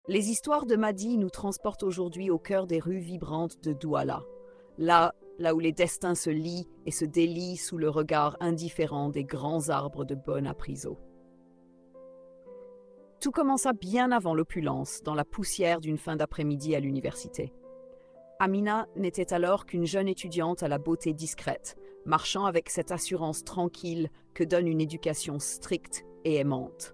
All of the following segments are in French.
Les histoires de Madi nous transportent aujourd'hui au cœur des rues vibrantes de Douala, là où les destins se lient et se délient sous le regard indifférent des grands arbres de Bonapriso. Tout commença bien avant l'opulence, dans la poussière d'une fin d'après-midi à l'université. Amina n'était alors qu'une jeune étudiante à la beauté discrète, marchant avec cette assurance tranquille que donne une éducation stricte et aimante.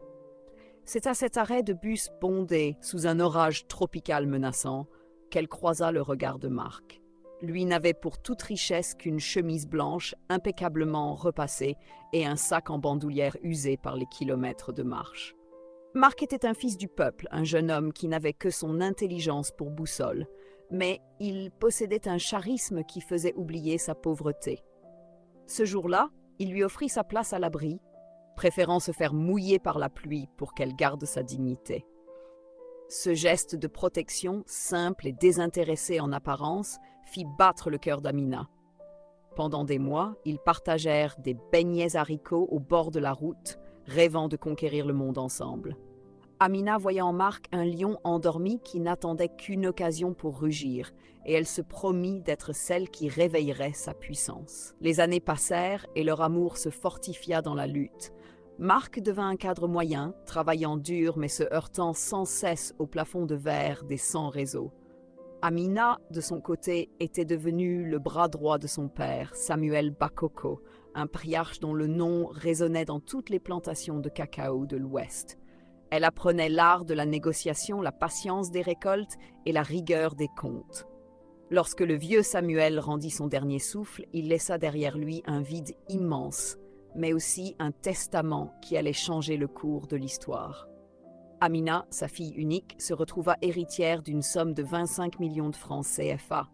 C'est à cet arrêt de bus bondé, sous un orage tropical menaçant, qu'elle croisa le regard de Marc. Lui n'avait pour toute richesse qu'une chemise blanche impeccablement repassée et un sac en bandoulière usé par les kilomètres de marche. Marc était un fils du peuple, un jeune homme qui n'avait que son intelligence pour boussole, mais il possédait un charisme qui faisait oublier sa pauvreté. Ce jour-là, il lui offrit sa place à l'abri, préférant se faire mouiller par la pluie pour qu'elle garde sa dignité. Ce geste de protection, simple et désintéressé en apparence, fit battre le cœur d'Amina. Pendant des mois, ils partagèrent des beignets haricots au bord de la route, rêvant de conquérir le monde ensemble. Amina voyait en Marc un lion endormi qui n'attendait qu'une occasion pour rugir, et elle se promit d'être celle qui réveillerait sa puissance. Les années passèrent et leur amour se fortifia dans la lutte. Marc devint un cadre moyen, travaillant dur mais se heurtant sans cesse au plafond de verre des 100 réseaux. Amina, de son côté, était devenue le bras droit de son père, Samuel Bakoko, un patriarche dont le nom résonnait dans toutes les plantations de cacao de l'Ouest. Elle apprenait l'art de la négociation, la patience des récoltes et la rigueur des comptes. Lorsque le vieux Samuel rendit son dernier souffle, il laissa derrière lui un vide immense, mais aussi un testament qui allait changer le cours de l'histoire. Amina, sa fille unique, se retrouva héritière d'une somme de 25 millions de francs CFA.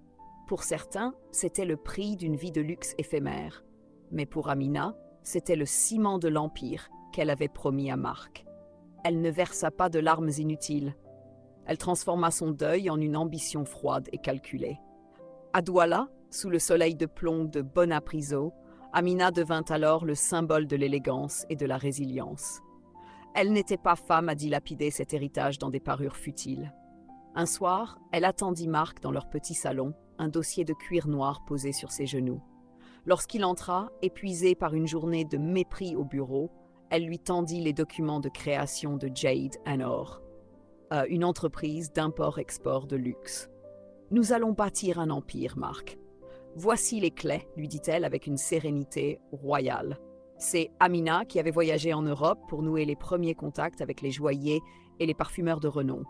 Pour certains, c'était le prix d'une vie de luxe éphémère. Mais pour Amina, c'était le ciment de l'empire qu'elle avait promis à Marc. Elle ne versa pas de larmes inutiles. Elle transforma son deuil en une ambition froide et calculée. À Douala, sous le soleil de plomb de Bonapriso, Amina devint alors le symbole de l'élégance et de la résilience. Elle n'était pas femme à dilapider cet héritage dans des parures futiles. Un soir, elle attendit Marc dans leur petit salon, un dossier de cuir noir posé sur ses genoux. Lorsqu'il entra, épuisé par une journée de mépris au bureau, elle lui tendit les documents de création de Jade Or, une entreprise d'import-export de luxe. « Nous allons bâtir un empire, Marc. Voici les clés, lui dit-elle avec une sérénité royale. C'est Amina qui avait voyagé en Europe pour nouer les premiers contacts avec les joailliers et les parfumeurs de renom.